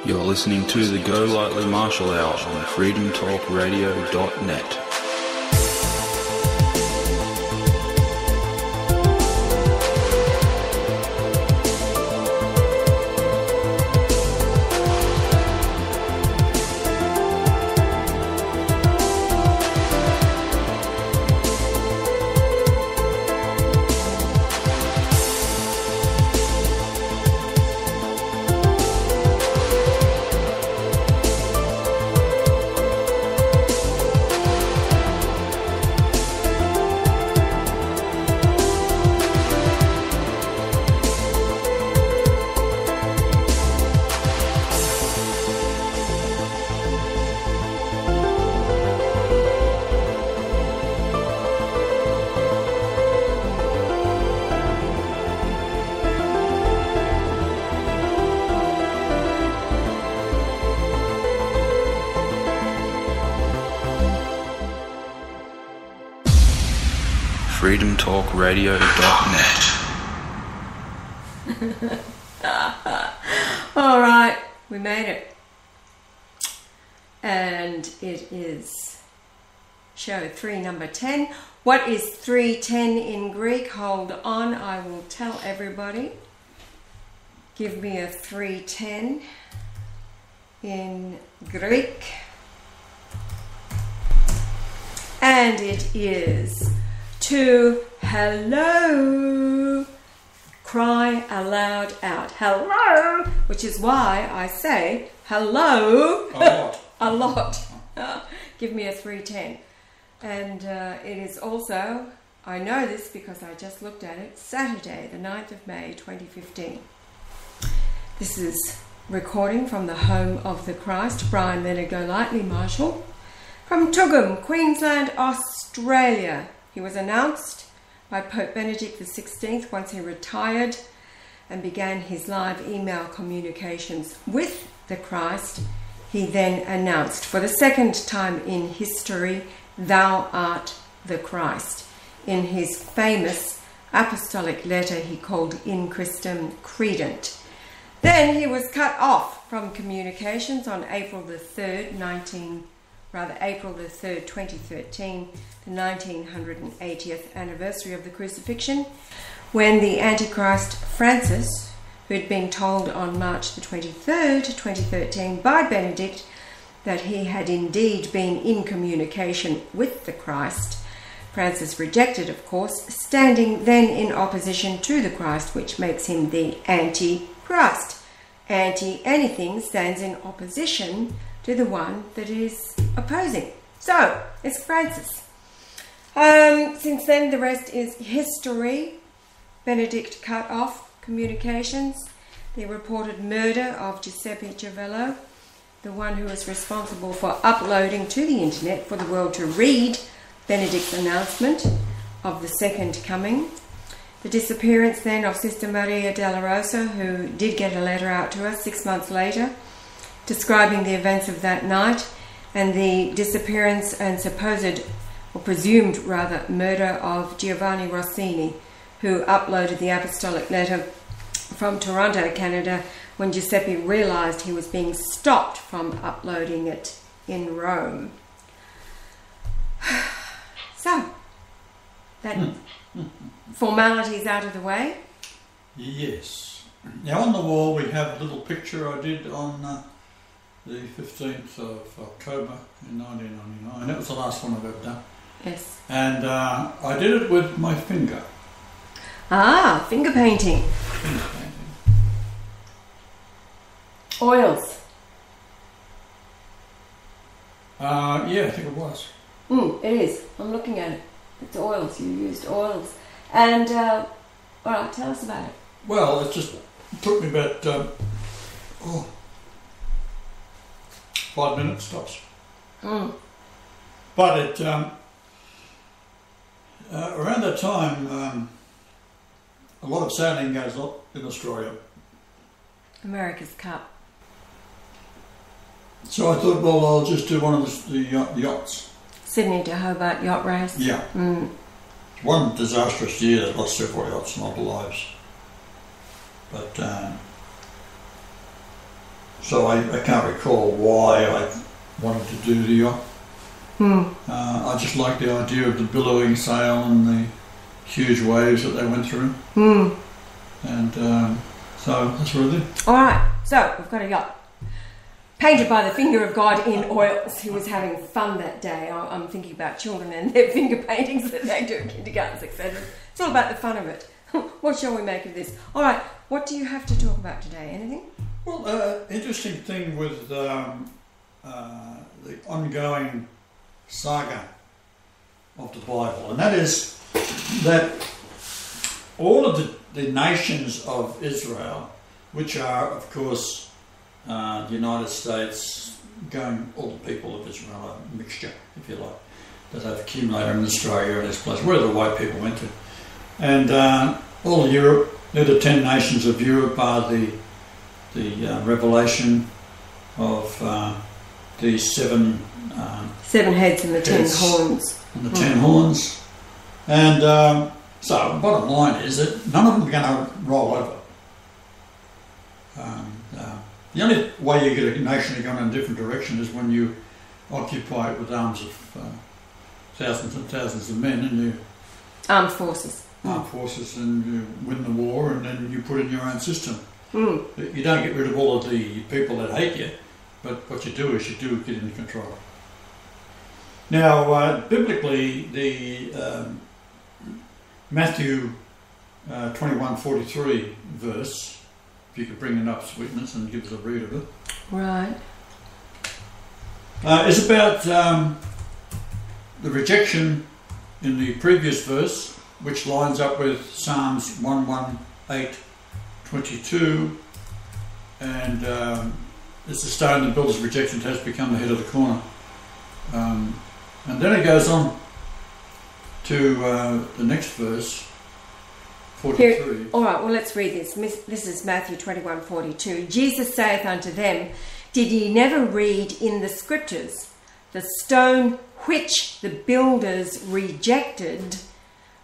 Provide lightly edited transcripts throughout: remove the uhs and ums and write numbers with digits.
You're listening to the Go Lightly Martial Hour on freedomtalkradio.net. freedomtalkradio.net. All right, we made it. And it is show 3, number 10. What is 310 in Greek? Hold on, I will tell everybody. Give me a 310 in Greek. And it is to hello, cry aloud out, hello, which is why I say hello a lot. Give me a 310. And it is also, I know this because I just looked at it, Saturday the 9th of May 2015. This is recording from the home of the Christ, Brian Leonard Golightly Marshall, from Tugum, Queensland, Australia. He was announced by Pope Benedict XVI once he retired and began his live email communications with the Christ. He then announced for the second time in history, "Thou art the Christ," in his famous apostolic letter he called In Christum Credent. Then he was cut off from communications on April the 3rd, 2013, the 1980th anniversary of the crucifixion, when the Antichrist Francis, who had been told on March the 23rd, 2013 by Benedict that he had indeed been in communication with the Christ, Francis rejected, of course, standing then in opposition to the Christ, which makes him the Antichrist. Anti-anything stands in opposition to the one that is opposing. So, it's Francis. Since then, the rest is history. Benedict cut off communications. The reported murder of Giuseppe Cervello, the one who was responsible for uploading to the internet for the world to read Benedict's announcement of the second coming. The disappearance then of Sister Maria della Rosa, who did get a letter out to us 6 months later, describing the events of that night, and the disappearance and supposed, or presumed rather, murder of Giovanni Rossini, who uploaded the apostolic letter from Toronto, Canada, when Giuseppe realized he was being stopped from uploading it in Rome. So, that formality's out of the way. Yes. Now on the wall we have a little picture I did on the 15th of October in 1999. That was the last one I've ever done. Yes. And I did it with my finger. Ah, finger painting. Finger painting. Oils. Yeah, I think it was. It is. I'm looking at it. It's oils. You used oils. And, all right, tell us about it. Well, it took me about 5 minutes tops. But it around that time, a lot of sailing goes on in Australia. America's Cup. So I thought, well, I'll just do one of the yachts. Sydney to Hobart yacht race. Yeah. One disastrous year that lost several yachts and all the lives. But So I can't recall why I wanted to do the yacht. I just like the idea of the billowing sail and the huge waves that they went through. And so that's what I did. Alright, so we've got a yacht. Painted by the finger of God in oils. He was having fun that day. I'm thinking about children and their finger paintings that they do in kindergartens, etc. It's all about the fun of it. What shall we make of this? Alright, what do you have to talk about today? Anything? Well, interesting thing with the ongoing saga of the Bible, and that is that all of the nations of Israel, which are, of course, the United States, all the people of Israel, a mixture, if you like, that have accumulated in Australia and this place, where the white people went to. And all of Europe, they're the 10 nations of Europe, are the revelation of the seven heads and the 10 horns. And the 10 horns. And so, bottom line is that none of them are going to roll over. The only way you get a nation to go in a different direction is when you occupy it with arms of thousands and thousands of men, and you armed forces, and you win the war, and then you put in your own system. You don't get rid of all of the people that hate you, but what you do is you do get into control. Now, biblically, the Matthew 21:43 verse, if you could bring it up, Sweetness, and give us a read of it. Right. Is about the rejection in the previous verse, which lines up with Psalms 118:22, and it's the stone the builder's rejected has become the head of the corner. And then it goes on to the next verse, 43. Here, all right, well, let's read this. This is Matthew 21:42. Jesus saith unto them, Did ye never read in the scriptures, the stone which the builders rejected,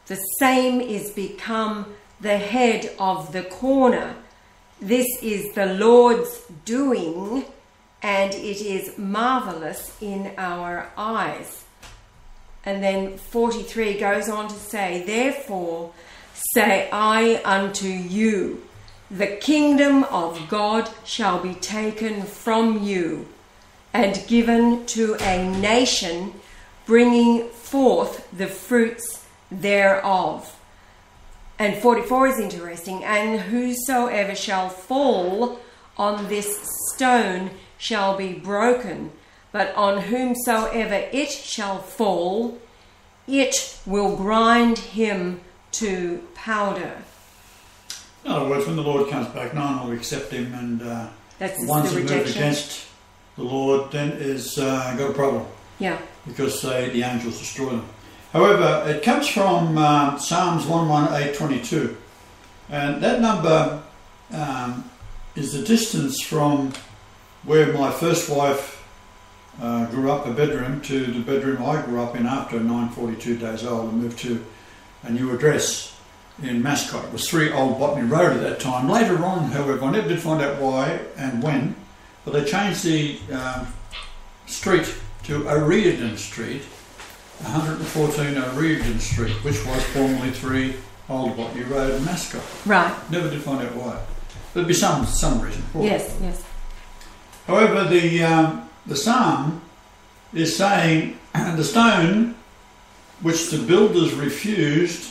the same is become the head of the corner. This is the Lord's doing, and it is marvellous in our eyes. And then 43 goes on to say, Therefore say I unto you, the kingdom of God shall be taken from you and given to a nation, bringing forth the fruits thereof. And 44 is interesting. And whosoever shall fall on this stone shall be broken, but on whomsoever it shall fall, it will grind him to powder. In other words, when the Lord comes back, no one will accept him, and that's the ones the that move against the Lord then is got a problem. Yeah. Because the angels destroy them. However, it comes from Psalms 118:22, and that number is the distance from where my first wife grew up, a bedroom, to the bedroom I grew up in after 942 days old and moved to a new address in Mascot. It was 3 Old Botany Road at that time. Later on, however, I never did find out why and when, but they changed the street to O'Riordan Street, 114 O'Riordan Street, which was formerly 3 Old Botany Road in Mascot. Right. Never did find out why. There'd be some reason for it. Yes. However, the psalm is saying the stone which the builders refused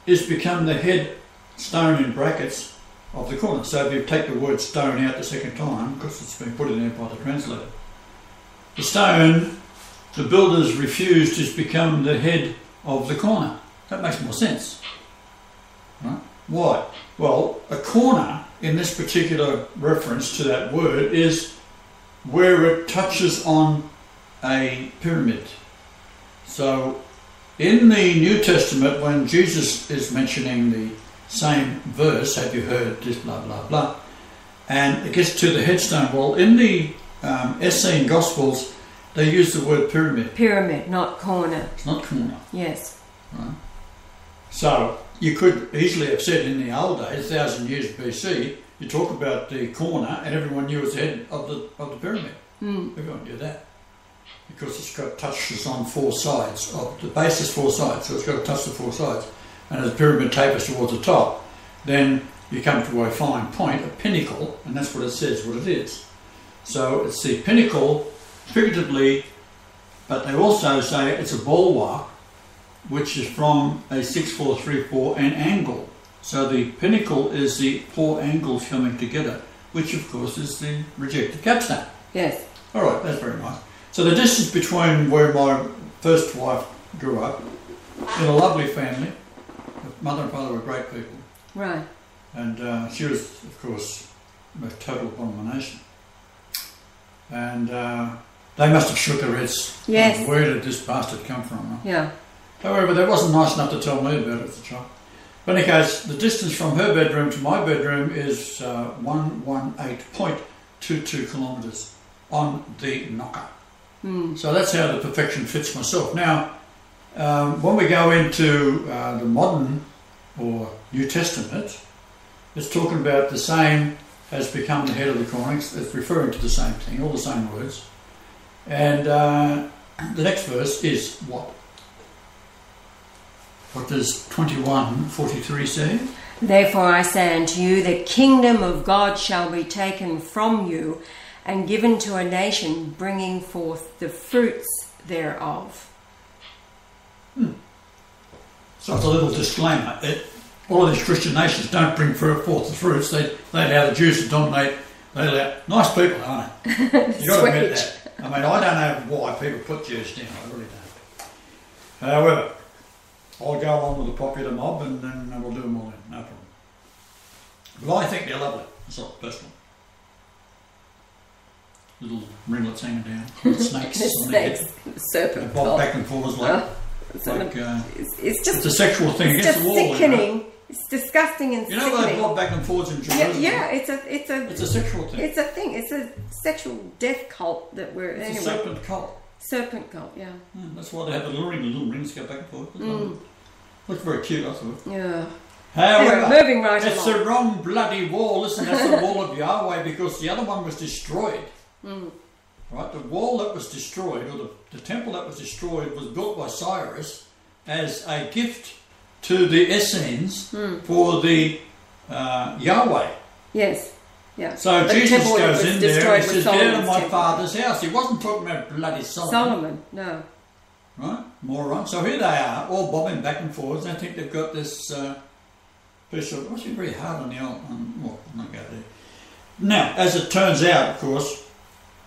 is become the head stone in brackets of the corner. So if you take the word stone out the second time, because it's been put in there by the translator, the stone the builders refused is become the head of the corner. That makes more sense. Right? Why? Well, a corner in this particular reference to that word is where it touches on a pyramid. So in the New Testament, when Jesus is mentioning the same verse, have you heard this, blah, blah, blah, and it gets to the headstone. Well, in the Essene Gospels, they use the word pyramid. Pyramid, not corner. It's not corner. Yes. Right. So you could easily have said in the old days, 1,000 years BC, you talk about the corner, and everyone knew it was the head of the pyramid. Everyone knew that. Because it's got touches on four sides. The base is four sides, so it's got to touch the four sides. And as the pyramid tapers towards the top, then you come to a fine point, a pinnacle, and that's what it says, what it is. So it's the pinnacle, figuratively, but they also say it's a bulwark, which is from a 6-4-3-4 an angle. So the pinnacle is the four angles coming together, which of course is the rejected capstone. Yes. All right, that's very nice. So the distance between where my first wife grew up, in a lovely family, mother and father were great people. Right. And she was, of course, a total abomination. And they must have shook their heads. Yes. Where did this bastard come from? Huh? Yeah. However, they wasn't nice enough to tell me about it as a child. But in any case, the distance from her bedroom to my bedroom is 118.22 kilometres on the knocker. So that's how the perfection fits myself. Now, when we go into the modern or New Testament, it's talking about the same has become the head of the corner. It's referring to the same thing, all the same words. And the next verse is what? What does 21:43 say? Therefore I say unto you, the kingdom of God shall be taken from you and given to a nation bringing forth the fruits thereof. So it's a little disclaimer. All of these Christian nations don't bring forth the fruits. They allow the Jews to dominate. They allow nice people, aren't they? You've got to admit that. I mean, I don't know why people put Jews down. I really don't. However, I'll go along with the popular mob and then we'll do them all in. No problem. But I think they're lovely. It's not personal. Little ringlets hanging down, little snakes on their head. Serpent. They bob back and forth like it's just it's a sexual thing it's against just the wall. sickening. You know? It's disgusting and You sickening. know they bob back and forth in Jerusalem? Yeah, it's a sexual thing. It's a thing. It's a sexual death cult that we're It's a serpent cult. Serpent cult, yeah. That's why they have the little rings go back and forth. Looks very cute, I thought. Yeah. However, anyway, moving right it's along. the wrong bloody wall. Listen, that's the wall of Yahweh because the other one was destroyed. Right, the wall that was destroyed, or the temple that was destroyed, was built by Cyrus as a gift to the Essenes for the Yahweh. Yes, yeah. So but Jesus goes in there and he says, "Down to my temple. father's house." He wasn't talking about bloody Solomon. No. Right, moron. So here they are, all bobbing back and forwards. I think they've got this piece of. It must be very hard on the old. Well, I'm not going there. Now, as it turns out, of course.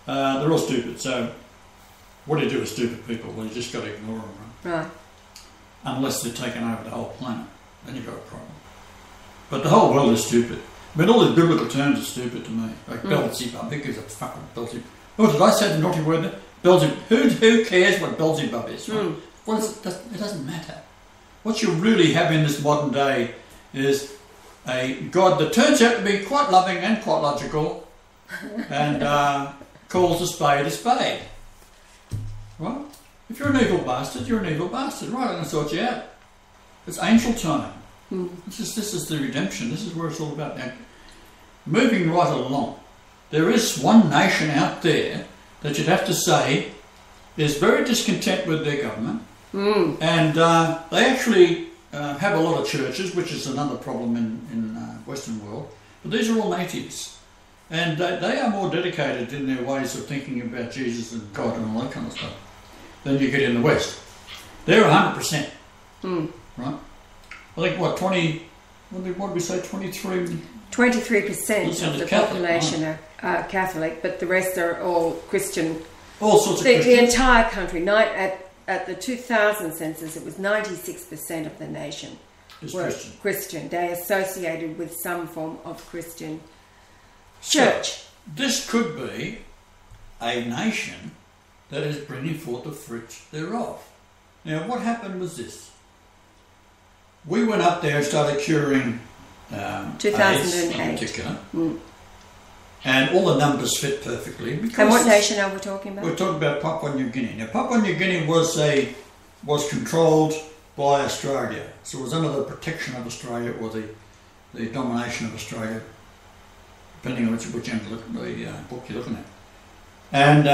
They're all stupid, so what do you do with stupid people? Well, you just got to ignore them, right? Unless they're taking over the whole planet, then you've got a problem. But the whole world is stupid. I mean, all these biblical terms are stupid to me. Like Beelzebub, who gives a fuck with Beelzebub? Oh, did I say the naughty word there? Beelzebub. Who cares what Beelzebub is? Right? Well, it doesn't matter. What you really have in this modern day is a God that turns out to be quite loving and quite logical, and calls a spade, right? If you're an evil bastard, you're an evil bastard, right? I'm going to sort you out. It's angel time. This is the redemption. This is where it's all about. Now, moving right along, there is one nation out there that you'd have to say is very discontent with their government, and they actually have a lot of churches, which is another problem in Western world. But these are all natives. And they are more dedicated in their ways of thinking about Jesus and God and all that kind of stuff than you get in the West. They're 100%. Right? I think, what did we say, 23? 23% of the population are Catholic, but the rest are all Christian. All sorts of Christians. The entire country, at the 2000 census, it was 96% of the nation were Christian. They associated with some form of Christian church. So, this could be a nation that is bringing forth the fruits thereof. Now, what happened was this. We went up there and started curing 2008 AIDS in particular. And all the numbers fit perfectly. And what nation are we talking about? We're talking about Papua New Guinea. Now, Papua New Guinea was controlled by Australia. So it was under the protection of Australia, or the domination of Australia. depending on which end of the book you're looking at. And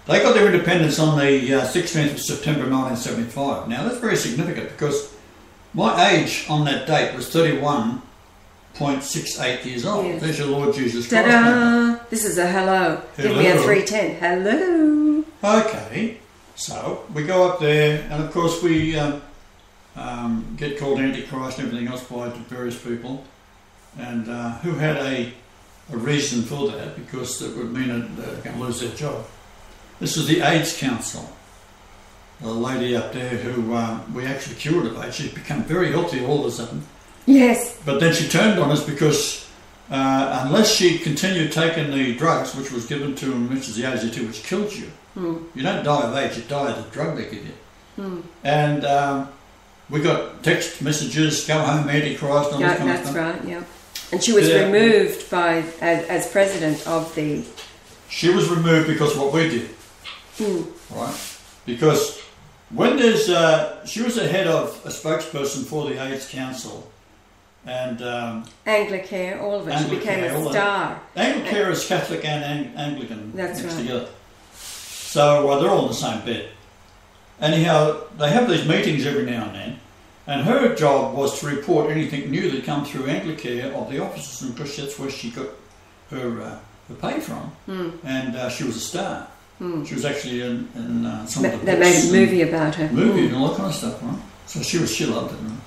they got their independence on the 16th of September 1975. Now that's very significant because my age on that date was 31.68 years old. Yes. There's your Lord Jesus Christ. Ta-da! This is a hello. Give me a 310. Hello. Okay, so we go up there, and of course we get called Antichrist and everything else by various people, and who had a reason for that, because it would mean that they're going to lose their job. This is the AIDS Council. A lady up there who we actually cured of AIDS. She's become very healthy all of a sudden. Yes. But then she turned on us because unless she continued taking the drugs, which was given to them, which is the AZ2, which kills you, you don't die of AIDS, you die of the drug they give you. And we got text messages, go home, Antichrist, all this kind of stuff. That's right, yeah. And she was removed as president of the... She was removed because of what we did. Right? Because when there's... she was the head of a spokesperson for the AIDS Council. And Anglicare, all of it. She became a star. Anglicare is Catholic and Anglican mixed together. So they're all in the same bed. Anyhow, they have these meetings every now and then, and her job was to report anything new that come through Anglicare of the officers, and because that's where she got her pay from, and she was a star. She was actually in some of the books. They made a movie about her. Movie and all that kind of stuff, right? So she loved it. Right?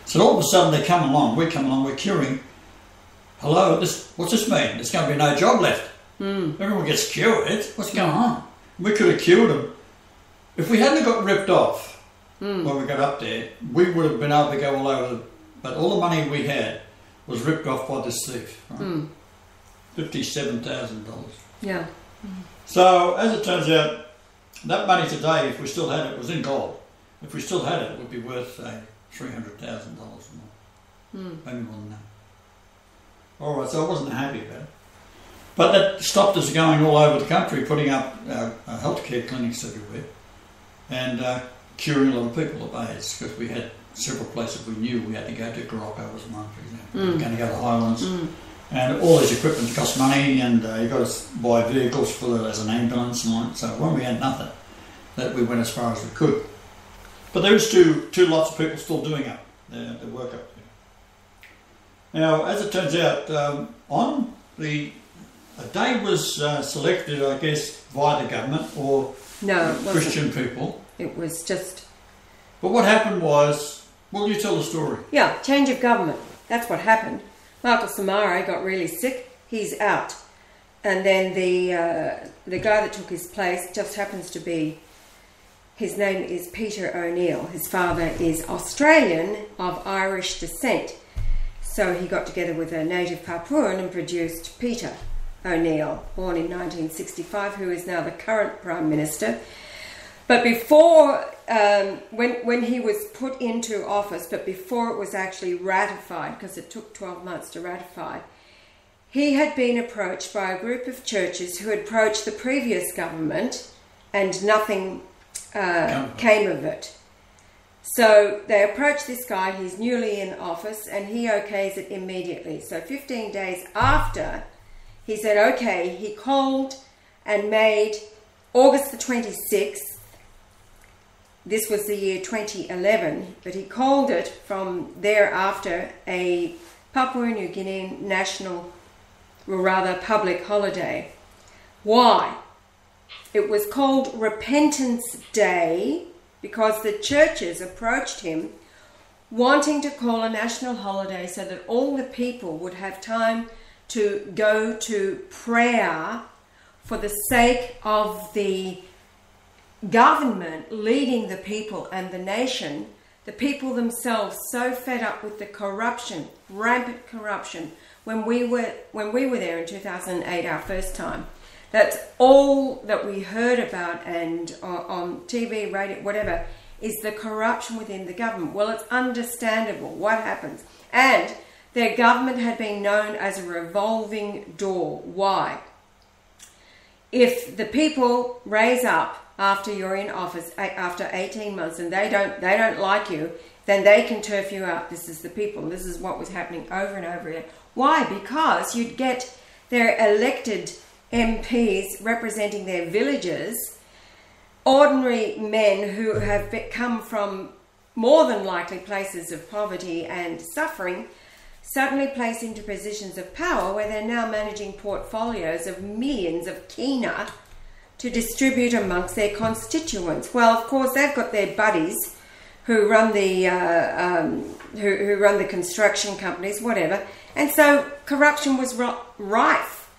So all of a sudden we come along, we're curing. Hello, what's this mean? There's going to be no job left. Everyone gets cured. What's going on? We could have cured them. If we hadn't got ripped off when we got up there, we would have been able to go all over. But all the money we had was ripped off by this thief. Right? $57,000. Yeah. So as it turns out, that money today, if we still had it, was in gold. If we still had it, it would be worth $300,000 more. Maybe more than that. All right, so I wasn't happy about it. But that stopped us going all over the country, putting up healthcare clinics everywhere, and curing a lot of people of AIDS, because we had several places we knew we had to go to. Garocco was one, for example. We were going to go to the Highlands. And all this equipment cost money, and you've got to buy vehicles as an ambulance and all that. So when we had nothing, that we went as far as we could. But there is two lots of people still doing the work up there. Now, as it turns out, a day was selected, I guess, via the government or Christian people. It was just... But what happened was... Well, you tell the story. Yeah, change of government. That's what happened. Michael Samara got really sick. He's out. And then the guy that took his place just happens to be... His name is Peter O'Neill. His father is Australian of Irish descent. So he got together with a native Papuan and produced Peter O'Neill, born in 1965, who is now the current Prime Minister. But before, when he was put into office, but before it was actually ratified, because it took 12 months to ratify, he had been approached by a group of churches who had approached the previous government, and nothing came of it. So they approached this guy, he's newly in office, and he okays it immediately. So 15 days after, he said, okay, he called and made August the 26th, this was the year 2011, but he called it from thereafter a Papua New Guinean national, or rather public holiday. Why? It was called Repentance Day because the churches approached him wanting to call a national holiday so that all the people would have time to go to prayer for the sake of the government leading the people and the nation, the people themselves so fed up with the corruption, rampant corruption, when we were there in 2008, our first time. That's all that we heard about, and on TV, radio, whatever, is the corruption within the government. Well, it's understandable what happens. And their government had been known as a revolving door. Why? If the people raise up after you're in office, after 18 months, and they don't like you, then they can turf you out. This is the people. This is what was happening over and over again. Why? Because you'd get their elected MPs representing their villages, ordinary men who have come from more than likely places of poverty and suffering, suddenly placed into positions of power where they're now managing portfolios of millions of kina to distribute amongst their constituents. Well, of course, they've got their buddies who run the who run the construction companies, whatever, and so corruption was rife.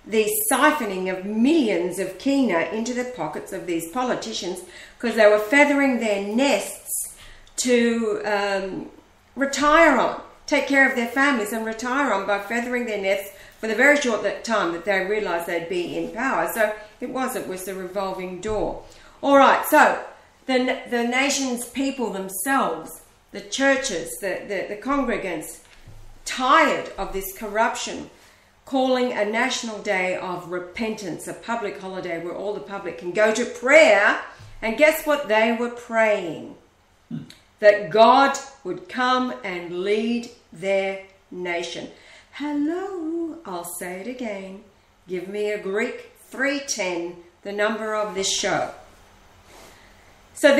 The siphoning of millions of kina into the pockets of these politicians because they were feathering their nests to retire on. Take care of their families and retire on by feathering their nests for the very short time that they realised they'd be in power. So it was the revolving door. All right, so the nation's people themselves, the churches, the congregants, tired of this corruption, calling a national day of repentance, a public holiday where all the public can go to prayer. And guess what they were praying? That God would come and lead their nation. Hello, I'll say it again. Give me a Greek 310, the number of this show. So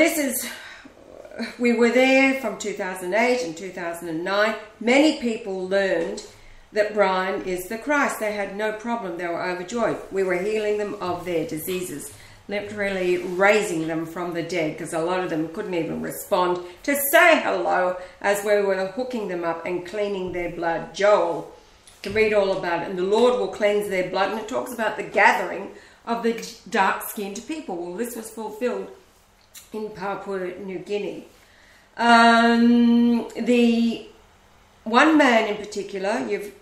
we were there from 2008 and 2009. Many people learned that Brian is the Christ. They had no problem. They were overjoyed. We were healing them of their diseases, literally raising them from the dead, because a lot of them couldn't even respond to say hello as we were hooking them up and cleaning their blood. Joel can read all about it. And the Lord will cleanse their blood. And it talks about the gathering of the dark-skinned people. Well, this was fulfilled in Papua New Guinea. The one man in particular, you've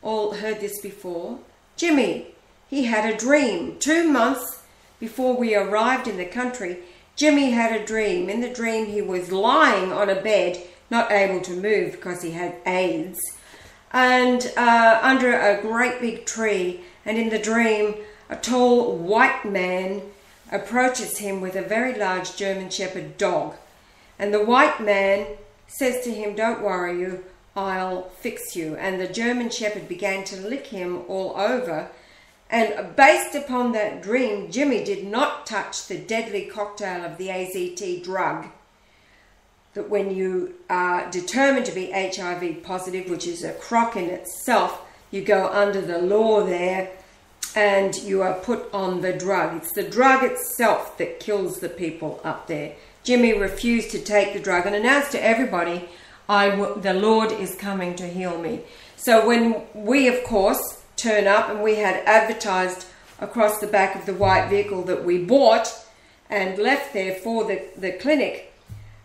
all heard this before, Jimmy, he had a dream. 2 months before we arrived in the country, Jimmy had a dream. In the dream, he was lying on a bed, not able to move because he had AIDS, and under a great big tree. And in the dream, a tall white man approaches him with a very large German Shepherd dog. And the white man says to him, "Don't worry you, I'll fix you." And the German Shepherd began to lick him all over. And based upon that dream, Jimmy did not touch the deadly cocktail of the AZT drug. That when you are determined to be HIV positive, which is a crock in itself, you go under the law there and you are put on the drug. It's the drug itself that kills the people up there. Jimmy refused to take the drug and announced to everybody, the Lord is coming to heal me. So when we, of course, turn up, and we had advertised across the back of the white vehicle that we bought and left there for the clinic,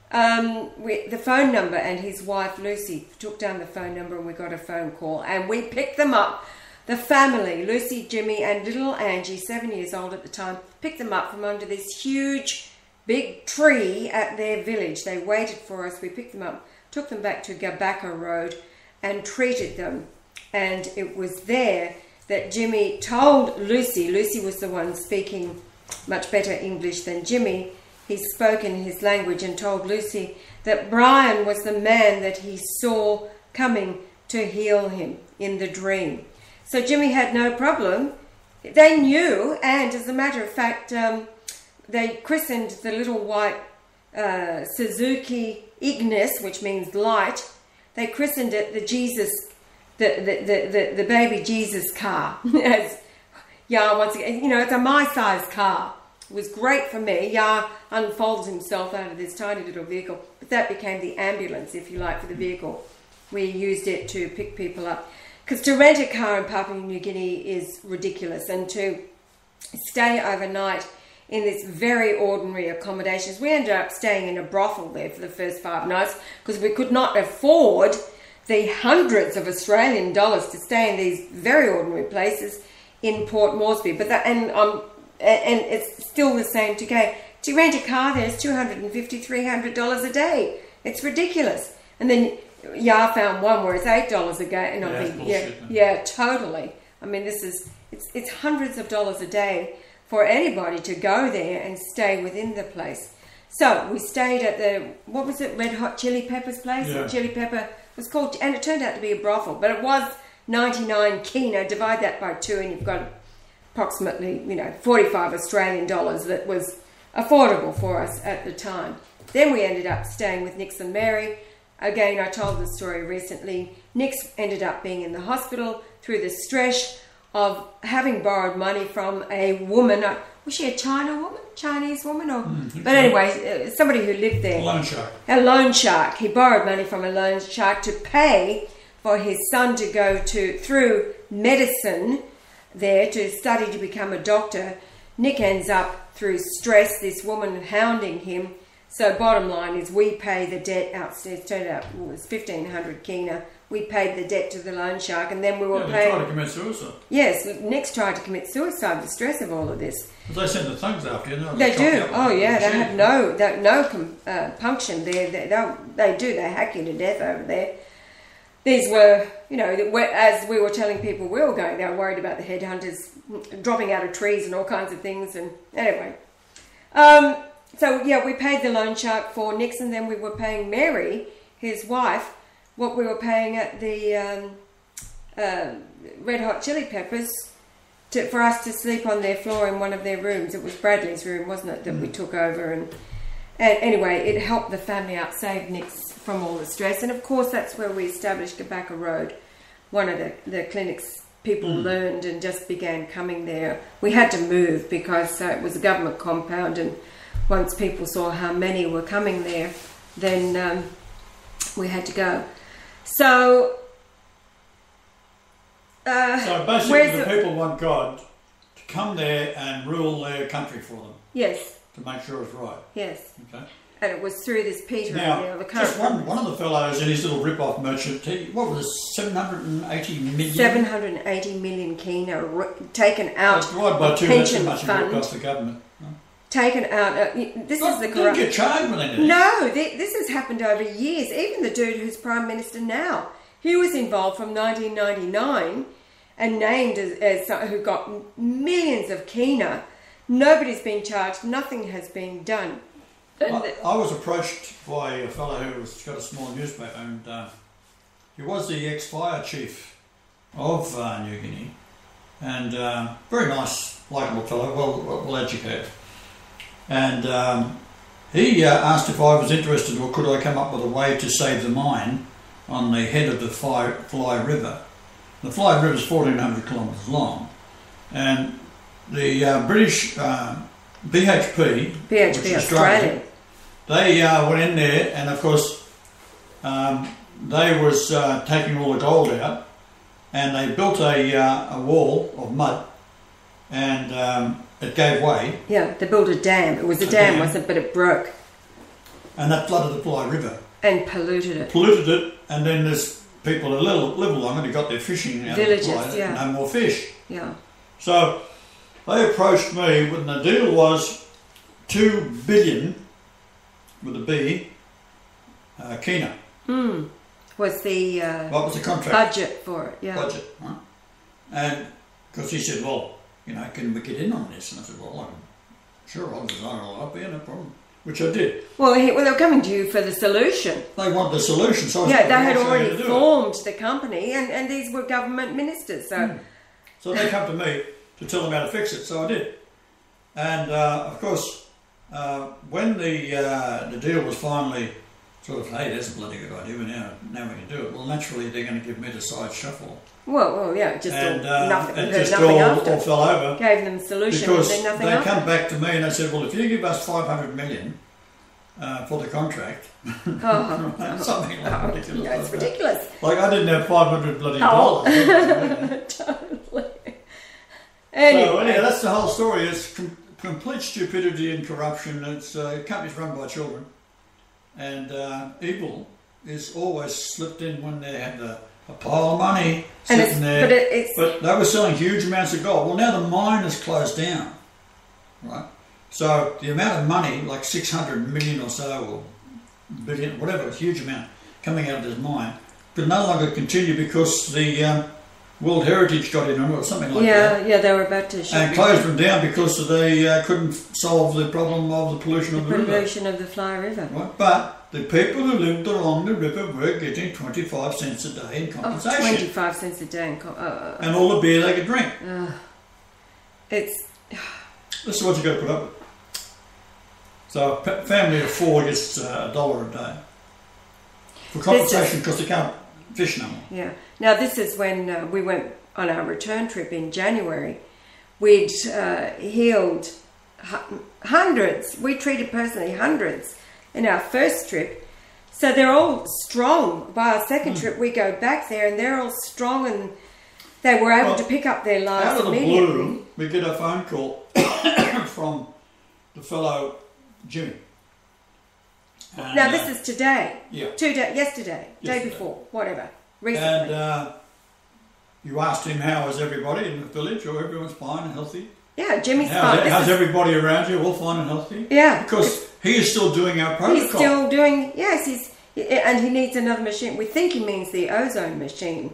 the phone number, and his wife Lucy took down the phone number and we got a phone call and we picked them up. The family, Lucy, Jimmy and little Angie, 7 years old at the time, picked them up from under this huge big tree at their village. They waited for us. We picked them up, took them back to Gabaka Road and treated them. And it was there that Jimmy told Lucy. Lucy was the one speaking much better English than Jimmy. He spoke in his language and told Lucy that Brian was the man that he saw coming to heal him in the dream. So Jimmy had no problem. They knew, and as a matter of fact, they christened the little white Suzuki Ignis, which means light. They christened it the Jesus, the baby Jesus car. As Yah, once again, you know, it's a my-size car. It was great for me. Yah unfolds himself out of this tiny little vehicle, but that became the ambulance, if you like, for the vehicle. We used it to pick people up. Because to rent a car in Papua New Guinea is ridiculous, and to stay overnight in this very ordinary accommodations. We ended up staying in a brothel there for the first 5 nights because we could not afford the hundreds of Australian dollars to stay in these very ordinary places in Port Moresby. But that, and it's still the same today. To rent a car there is $250, $300 a day. It's ridiculous. And then Yah found one where it's $8 a day, and I think, yeah, totally. I mean, it's hundreds of dollars a day for anybody to go there and stay within the place. So we stayed at the, what was it, Red Hot Chili Peppers place? Yeah. Chili Pepper was called, and it turned out to be a brothel, but it was 99 kina, divide that by 2 and you've got approximately, 45 Australian dollars that was affordable for us at the time. Then we ended up staying with Nix and Mary. Again, I told the story recently. Nix ended up being in the hospital through the stress of having borrowed money from a woman. Was she a Chinese woman? But anyway, somebody who lived there. A loan shark. A loan shark. He borrowed money from a loan shark to pay for his son to go through medicine there to study to become a doctor. Nick ends up through stress, this woman hounding him. So bottom line is we pay the debt outstairs. Turned out it was 1,500 kina. We paid the debt to the loan shark, and then we were paying... tried to commit suicide. Yes, Nick's tried to commit suicide, the stress of all of this. But they send the thugs after you, They do. Oh yeah, they have no compunction there. They do. They hack you to death over there. These were, as we were telling people we were going, they were worried about the headhunters dropping out of trees and all kinds of things. And anyway, so yeah, we paid the loan shark for Nix, and then we were paying Mary, his wife, what we were paying at the Red Hot Chili Peppers for us to sleep on their floor in one of their rooms. It was Bradley's room, wasn't it, that we took over. And anyway, it helped the family out, saved Nix from all the stress. And of course, that's where we established Tobacco Road. One of the clinics people learned and just began coming there. We had to move because it was a government compound, and once people saw how many were coming there, then we had to go. So basically the people want God to come there and rule their country for them. Yes. To make sure it's right. Yes. Okay. And it was through this Peter now, the current just one of the fellows in his little rip-off merchant, what was it, 780 million? 780 million kina taken out of pension fund. Cost the government. No? Taken out. This is the corrupt. Didn't get charged with anything. No, this has happened over years. Even the dude who's Prime Minister now, he was involved from 1999 and named as who got millions of kina. Nobody's been charged. Nothing has been done. I was approached by a fellow who's got a small newspaper, and he was the ex-fire chief of New Guinea, and very nice, likeable fellow, well educated. And he asked if I was interested, or could I come up with a way to save the mine on the head of the Fly River. The Fly River is 1,400 kilometres long, and the British BHP which is Australia, they went in there, and of course they was taking all the gold out, and they built a wall of mud, and it gave way. Yeah, they built a dam. It was a dam, wasn't it? But it broke. And that flooded the Fly River. And polluted it. Polluted it, and then there's people that live along it who got their fishing out villages, of the Fly, yeah. No more fish. Yeah. So they approached me, and the deal was 2 billion, with a B, kina. Was the what was the contract? budget for it? Yeah. Budget, right? And because he said, well, can we get in on this? And I said, well, sure, I'll design it all up here, no problem. Which I did. Well, they were coming to you for the solution. They want the solution, so yeah, they had already formed the company, and these were government ministers, so. So they come to me to tell them how to fix it, so I did. And of course, when the deal was finally sort of, hey, that's a bloody good idea, now we can do it. Well, naturally, they're going to give me the side shuffle. Well, yeah, just nothing. It just nothing all after. fell over. Gave them solution, because and then nothing they after. come back to me and they said, well, if you give us 500 million for the contract, something like ridiculous. Yeah, it's ridiculous. Like I didn't have 500 bloody dollars. Totally. Anyway. So anyway, that's the whole story. It's complete stupidity and corruption. It's companies run by children, and evil is always slipped in when they have a pile of money sitting there. But they were selling huge amounts of gold. Well, now the mine is closed down, right? So the amount of money, like 600 million or so, or billion, whatever, a huge amount coming out of this mine, could no longer continue because the World Heritage got in on it or something like that. Yeah, they were about to And closed them down because they couldn't solve the problem of the pollution of the river. pollution of the Fly River. Right? But the people who lived along the river were getting 25 cents a day in compensation. 25 cents a day. And all the beer they could drink. It's... This is what you've got to put up with. So a family of 4 gets $1 a day. For compensation because they can't fish no more. Yeah. Now this is when we went on our return trip in January. We'd healed hundreds. We treated personally hundreds in our first trip. So they're all strong. By our second trip, we go back there and they're all strong and they were able to pick up their lives out of the immediately. blue, we get a phone call from the fellow Jimmy. And, Now this is today. Yeah. Yesterday, day before, whatever. Recently. And you asked him how is everybody in the village, or everyone's fine and healthy? Yeah, Jimmy's fine. How's everybody around you all fine and healthy? Yeah. Because he is still doing our protocol. He's still doing, and he needs another machine. We think he means the ozone machine.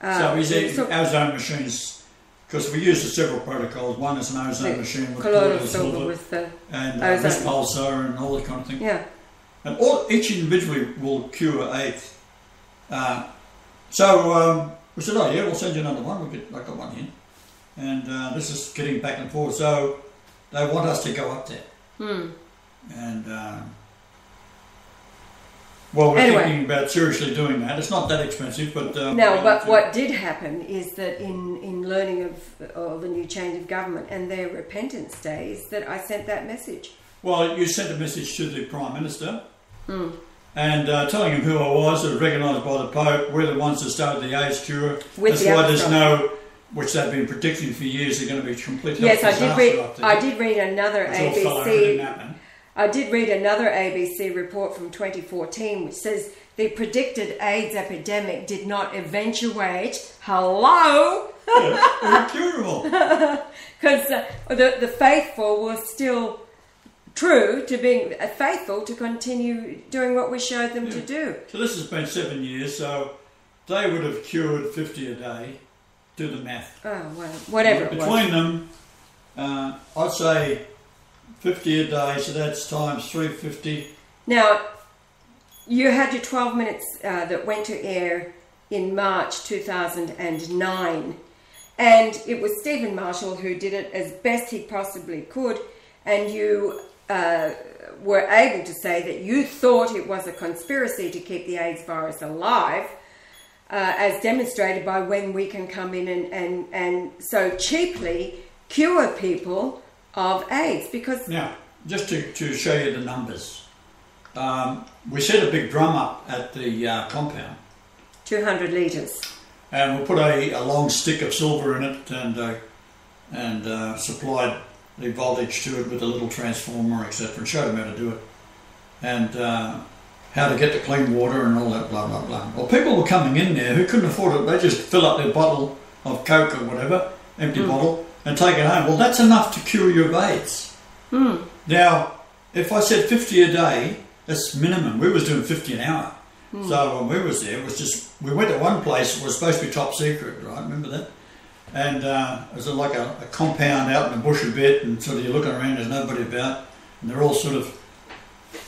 So he's ozone machines, because we use the several protocols. One is an ozone machine with colloidal silver with the and ozone pulsar and all that kind of thing. Yeah. And each individually will cure AIDS. So we said, oh yeah, we'll send you another one. I got one here. And this is getting back and forth. So they want us to go up there. And well, we're thinking about seriously doing that. It's not that expensive, but... but what did happen is that in learning of the new change of government and their repentance days, that I sent that message. Well, you sent a message to the Prime Minister and telling him who I was, recognised by the Pope, we're the ones that started the AIDS cure. That's why there's no, which they've been predicting for years, they're going to be completely Yes, I did read another ABC. I did read another ABC report from 2014 which says the predicted AIDS epidemic did not eventuate. Hello? Incurable. Because the faithful were still true to being faithful to continue doing what we showed them to do. So this has been 7 years, so they would have cured 50 a day. Do the math. Oh, well, whatever it was. Between them, I'd say 50 a day, so that's times 350. Now, you had your 12 minutes that went to air in March 2009, and it was Stephen Marshall who did it as best he possibly could, and you were able to say that you thought it was a conspiracy to keep the AIDS virus alive, as demonstrated by when we can come in and so cheaply cure people of AIDS. Because now, just to show you the numbers, we set a big drum up at the compound, 200 litres, and we'll put a long stick of silver in it and supplied the voltage to it with a little transformer, etc., and showed them how to do it, and how to get the clean water and all that, blah blah blah. Well, people were coming in there who couldn't afford it. They just fill up their bottle of Coke or whatever, empty bottle, and take it home. Well, that's enough to cure you of AIDS. Now, if I said 50 a day, that's minimum. We was doing 50 an hour. So when we was there, it was just, we went to one place, it was supposed to be top secret, right? Remember that? And it was like a compound out in the bush a bit, and sort of you're looking around, there's nobody about, and they're all sort of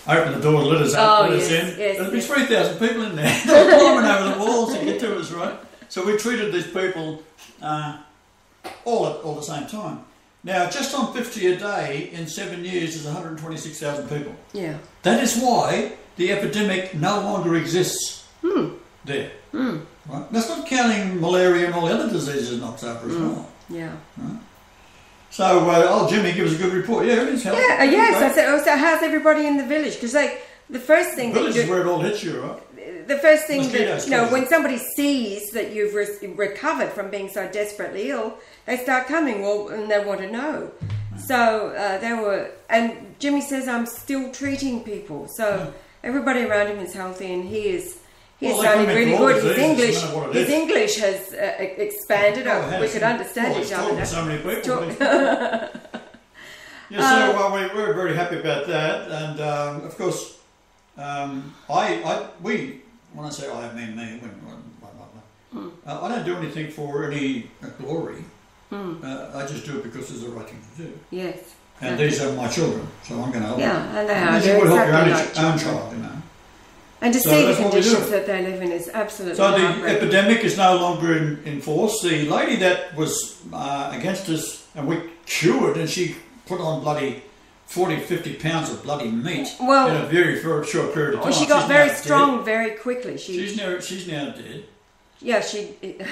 open the door, let us out, let us in. There'd be 3,000 people in there. They were climbing over the walls to get to us, right? So we treated these people all at the same time. Now, just on 50 a day in 7 years is 126,000 people. Yeah. That is why the epidemic no longer exists there. Right? That's not counting malaria and all the other diseases it knocks over as well. Yeah. Right? So, Jimmy, give us a good report. Yeah, everything's healthy. Yeah, yes. I said, so how's everybody in the village? Because the first thing... The village is where it all hits you, right? The first thing that, when somebody sees that you've recovered from being so desperately ill, they start coming, and they want to know. So they were... And Jimmy says, I'm still treating people. So everybody around him is healthy, and he is sounding really good. His English has expanded. We could understand each other. So many people. So we're very happy about that, and of course, when I say I mean me, I don't do anything for any glory. I just do it because it's the right thing to do. Yes. And these are my children, so I'm going to help them. Yeah, and they are. You would help your own child, you know. And to see the conditions that they live in is absolutely So the epidemic is no longer in force. The lady that was against us, and we cured, and she put on bloody 40, 50 pounds of bloody meat in a very short period of time. She got very strong very quickly. She's now dead. Yeah,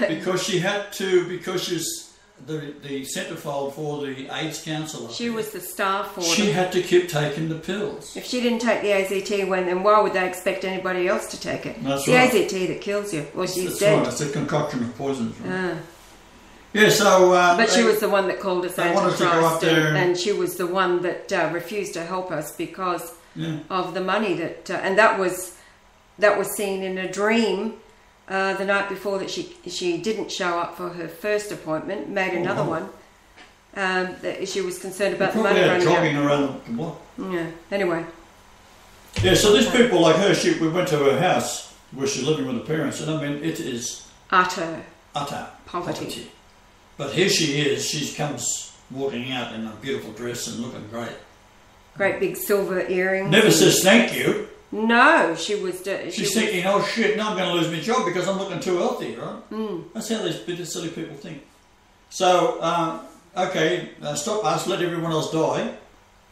because she had to, because she's the centrefold for the AIDS counsellor. She was the star for them. She had to keep taking the pills. If she didn't take the AZT, then why would they expect anybody else to take it? That's the right. AZT that kills you. Well, she's dead. Right. It's a concoction of poisons. Right? Yeah, so... but she was the one that called us Antichrist, and she was the one that refused to help us because of the money that... and that was seen in a dream the night before that she didn't show up for her first appointment, made another one. That she was concerned about the money running jogging around the block. Yeah, anyway. Yeah, so these people like her, we went to her house where she's living with her parents, and I mean, it is... Utter poverty. But here she is, she comes walking out in a beautiful dress and looking great. Great big silver earrings. Never says thank you. No, she was... She's thinking, oh shit, now I'm going to lose my job because I'm looking too healthy, right? That's how these silly people think. So, okay, stop us, let everyone else die.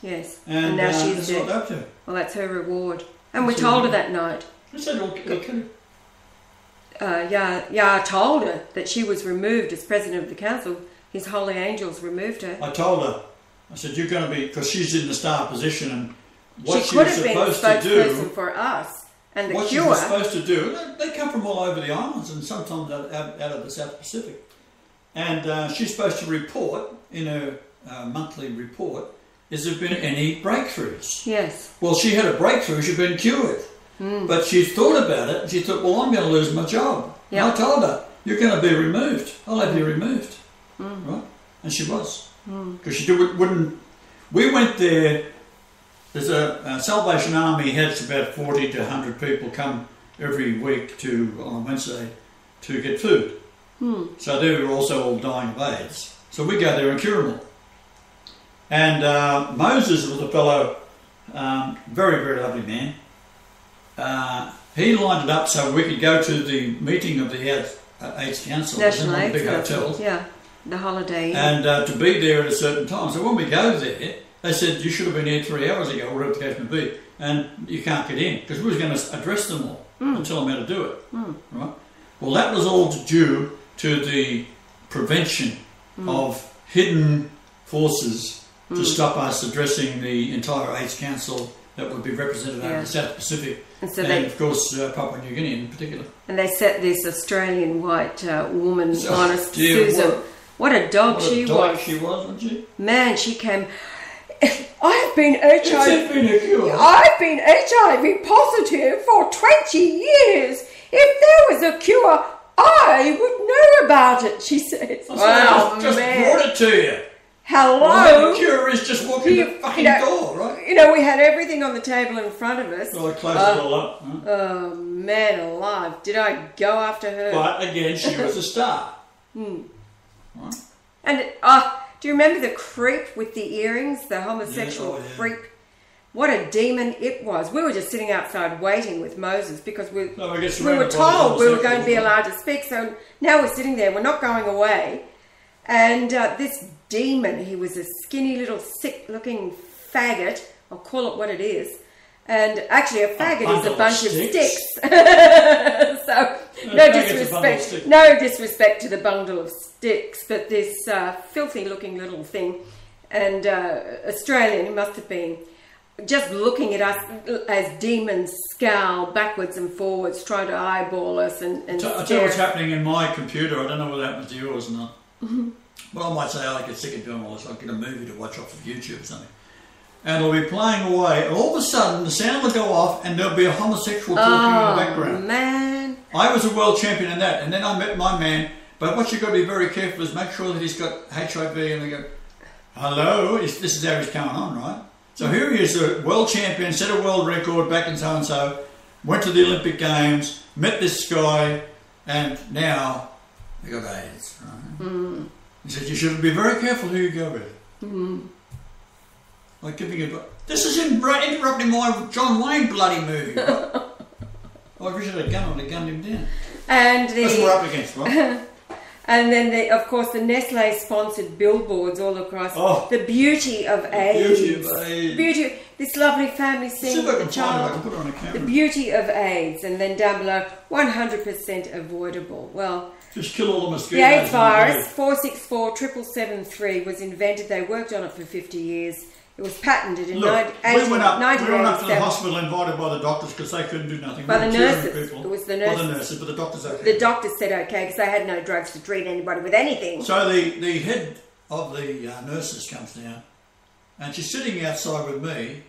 Yes, and now she's that's dead. what they're up to. Well, that's her reward. And we told her that night. Who said it'll kill her? I told her that she was removed as president of the council. His holy angels removed her. I told her, I said, you're going to be, because she's in the star position, and what she could have been the spokesperson for us and the what cure. What she was supposed to do, they come from all over the islands and sometimes out of the South Pacific. And she's supposed to report in her monthly report, has there been any breakthroughs? Yes. Well, she had a breakthrough, she'd been cured. But she thought about it and she thought, well, I'm going to lose my job. Yep. And I told her, you're going to be removed. I'll have you removed. Right? And she was. Because she wouldn't... We went there. There's a Salvation Army has about 40 to 100 people come every week on Wednesday to get food. So they were also all dying of AIDS. So we go there and cure them all. And Moses was a fellow, very, very lovely man. He lined it up so we could go to the meeting of the AIDS Council in one of the big hotels. Yeah, the holiday. And to be there at a certain time. So when we go there, they said, you should have been here 3 hours ago, whatever the case may be, and you can't get in, because we were going to address them all and tell them how to do it. Right? Well, that was all due to the prevention of hidden forces to stop us addressing the entire AIDS Council that would be represented over the South Pacific and of course Papua New Guinea in particular. And they set this Australian white woman on us, Susan. What a dog she was. She was, wasn't she? Man, she came... I've been HIV positive for 20 years. If there was a cure, I would know about it, she says. Wow, just brought it to you. Hello. Well, the cure is just walking the fucking door, right? You know, we had everything on the table in front of us. Well, I closed it all up. Huh? Oh, man alive. Did I go after her? But again, she was a star. Right? And do you remember the creep with the earrings? The homosexual creep? What a demon it was. We were just sitting outside waiting with Moses because we were told we were going to be allowed to speak. So now we're sitting there. We're not going away. And this demon, he was a skinny little sick-looking faggot. I'll call it what it is. And actually a faggot is a bunch of sticks. So no disrespect to the bundle of sticks, but this filthy-looking little thing. And Australian, he must have been, just looking at us as demons scowl backwards and forwards, trying to eyeball us and I'll tell you what's happening in my computer. I don't know whether that happens to yours or not. Well, I might say, I get sick of doing all this. I'll get a movie to watch off of YouTube or something. And it'll be playing away. And all of a sudden, the sound will go off and there'll be a homosexual talking in the background. Oh, man. I was a world champion in that. And then I met my man. But what you've got to be very careful is make sure that he's got HIV and they go, hello, this is how he's coming on, right? So here he is, a world champion, set a world record back in so-and-so, went to the Olympic Games, met this guy, and now they got AIDS, right? He said, you should be very careful who you go with. Like giving you... This is interrupting my John Wayne bloody movie, right? I wish I had a gun, I'd have gunned him down. And that's what we're up against, right? And then, of course, the Nestle-sponsored billboards all across the beauty of AIDS. Beauty of AIDS. This lovely family scene with the child. Put it on a camera. The beauty of AIDS. And then down below, 100% avoidable. Well, just kill all the mosquitoes. The AIDS virus, 4647773, was invented. They worked on it for 50 years. It was patented in 1987. We went up to the hospital invited by the doctors because they couldn't do nothing. By the nurses. It was the nurses. By the nurses, but the doctors okay. The doctors said okay because they had no drugs to treat anybody with anything. So the head of the nurses comes down and she's sitting outside with me.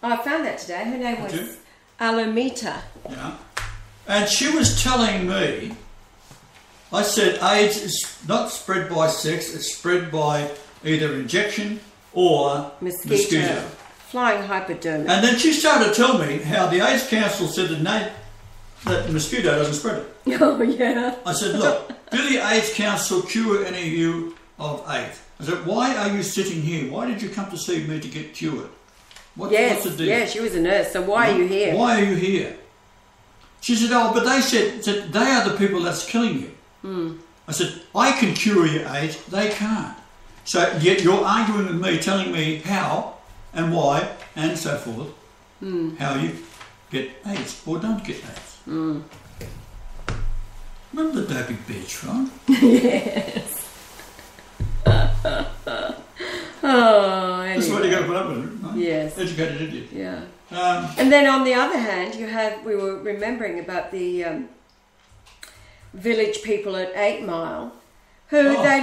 Oh, I found that today. Her name was Alomita. Yeah. And she was telling me, I said AIDS is not spread by sex, it's spread by either injection or mosquito. Flying hypodermic. And then she started to tell me how the AIDS Council said that the mosquito doesn't spread it. Oh, yeah. I said, look, do the AIDS Council cure any of you of AIDS? I said, why are you sitting here? Why did you come to see me to get cured? What's the deal? Yeah, she was a nurse, so why are you here? Why are you here? She said, oh, but they said they are the people that's killing you. I said, I can cure your AIDS, they can't. So yet you're arguing with me, telling me how and why and so forth, how you get AIDS or don't get AIDS. Remember the dopey bitch, right? Yes. Anyway. That's what you got to put up with it, right? Yes. Educated idiot. Yeah. And then on the other hand, we were remembering about the village people at 8 Mile, who they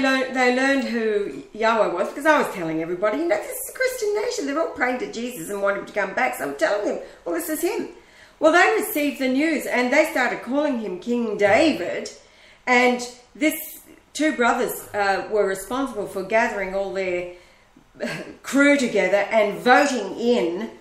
learned who Yahweh was, because I was telling everybody, this is a Christian nation, they're all praying to Jesus and want him to come back, so I'm telling them, well, this is him. Well, they received the news and they started calling him King David, and this 2 brothers were responsible for gathering all their crew together and voting in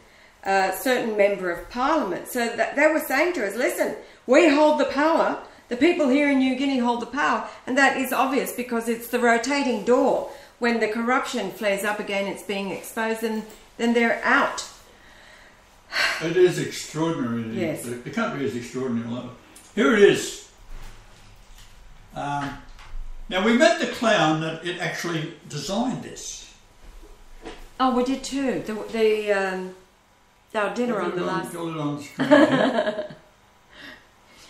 a certain member of parliament. So that they were saying to us, listen, we hold the power. The people here in New Guinea hold the power, and that is obvious because it's the rotating door. When the corruption flares up again, it's being exposed, and then they're out. It is extraordinary. Yes. The country is extraordinary. I love it. Here it is. Now, we met the clown that it actually designed this. Oh, we did too. Our dinner on the last... Got it on the screen here.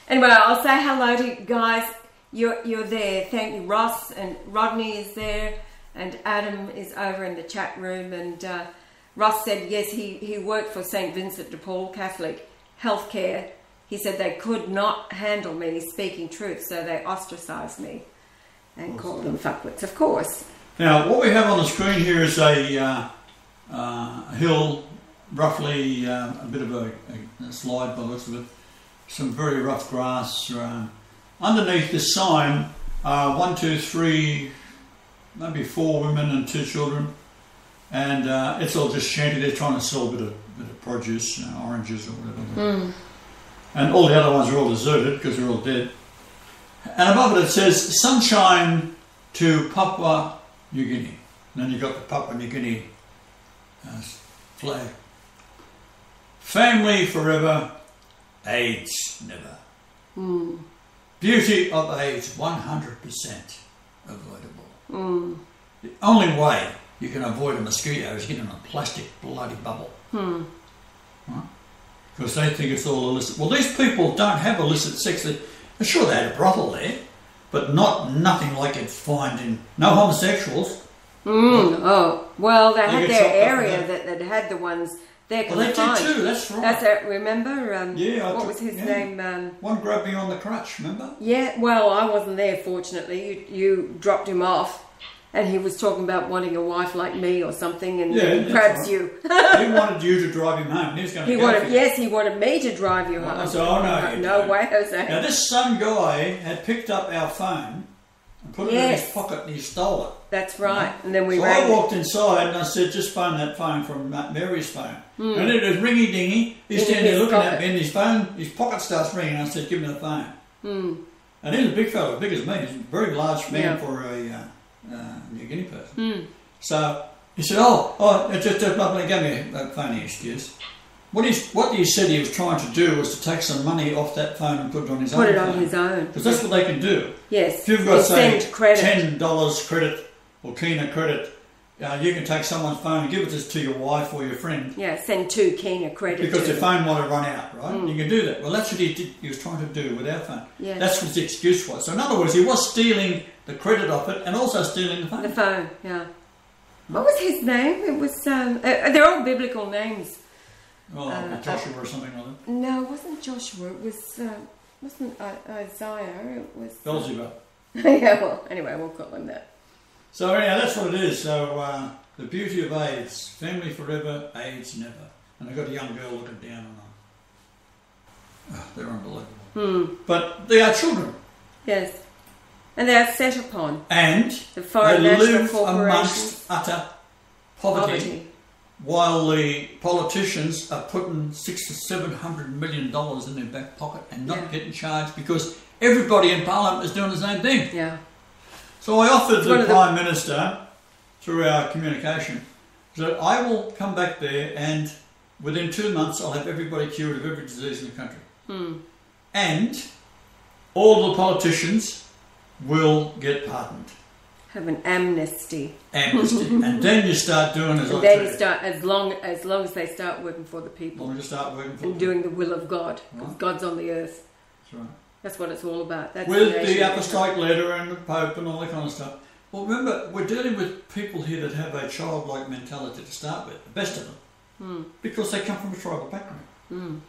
Anyway, I'll say hello to you guys. You're there. Thank you. Ross and Rodney is there, and Adam is over in the chat room. And Ross said yes, he worked for St. Vincent de Paul Catholic Healthcare. He said they could not handle me speaking truth, so they ostracised me and called them fuckwits, of course. Now, what we have on the screen here is a hill, roughly a bit of a slide by the looks of it. Some very rough grass. Underneath this sign are 1, 2, 3, maybe 4 women and 2 children, and it's all just shanty. They're trying to sell a bit of produce, oranges or whatever. And all the other ones are all deserted because they're all dead. And above it says "Sunshine to Papua New Guinea." And then you've got the Papua New Guinea flag. Family forever. AIDS never. Beauty of AIDS 100% avoidable. The only way you can avoid a mosquito is getting a plastic bloody bubble. Right? Because they think it's all illicit. Well, these people don't have illicit sex. They're sure they had a brothel there, but nothing like you'd find in... No homosexuals. Oh, well, they had their area that had the ones... Well, they did too, that's right. Remember? What was his name? One grabbed me on the crutch, remember? Yeah, well, I wasn't there, fortunately. You dropped him off, and he was talking about wanting a wife like me or something, and perhaps you. He wanted you to drive him home. He was going to go for you. Yes, he wanted me to drive you home. I said, oh, no. No way, Jose. Now, this some guy had picked up our phone and put it in his pocket, and he stole it. That's right. And then I walked inside and I said, just phone that phone from Mary's phone. And it was ringy-dingy. He's standing there looking at me and his pocket starts ringing. I said, give me the phone. And he's a big fellow, big as me. He's a very large man Yeah. for a New Guinea person. Mm. So he said, oh, it just blatantly gave me a phony excuse. What he said he was trying to do was to take some money off that phone and put it on his own Put it phone. on his own. Because that's what they can do. Yes. If you've got, say, send credit. $10 credit or Kina credit, you can take someone's phone and give it to your wife or your friend. Yeah, send 2 Kina credit. Because to their them. phone might have run out, right? You can do that. Well, that's what he did. He was trying to do with our phone. Yes. That's what the excuse was. So in other words, he was stealing the credit off it and also stealing the phone. The phone, yeah. What was his name? It was, they're all biblical names. Oh, like Joshua or something like that. No, it wasn't Joshua. It was, wasn't Isaiah. It was... Beelzebub. Yeah, well, anyway, we'll call him that. So anyhow, that's what it is. So the beauty of AIDS, family forever, AIDS never. And I've got a young girl looking down on them. Oh, they're unbelievable. But they are children. Yes. And they are set upon. And The they foreign national live corporations. amongst utter poverty. While the politicians are putting $600 to $700 million in their back pocket and not getting charged because everybody in Parliament is doing the same thing. Yeah. So I offered the Prime Minister, through our communication, that I will come back there and within 2 months I'll have everybody cured of every disease in the country. And all the politicians will get pardoned. Have an amnesty. Amnesty. And then you start doing as I And then tell you start, as long as they start working for the people. Well, you start working for and doing the will of God. Because Right. God's on the earth. That's right. That's what it's all about. That's With nation, the isn't it? apostolic letter and the Pope and all that kind of stuff. Well, remember, we're dealing with people here that have a childlike mentality to start with, the best of them, because they come from a tribal background.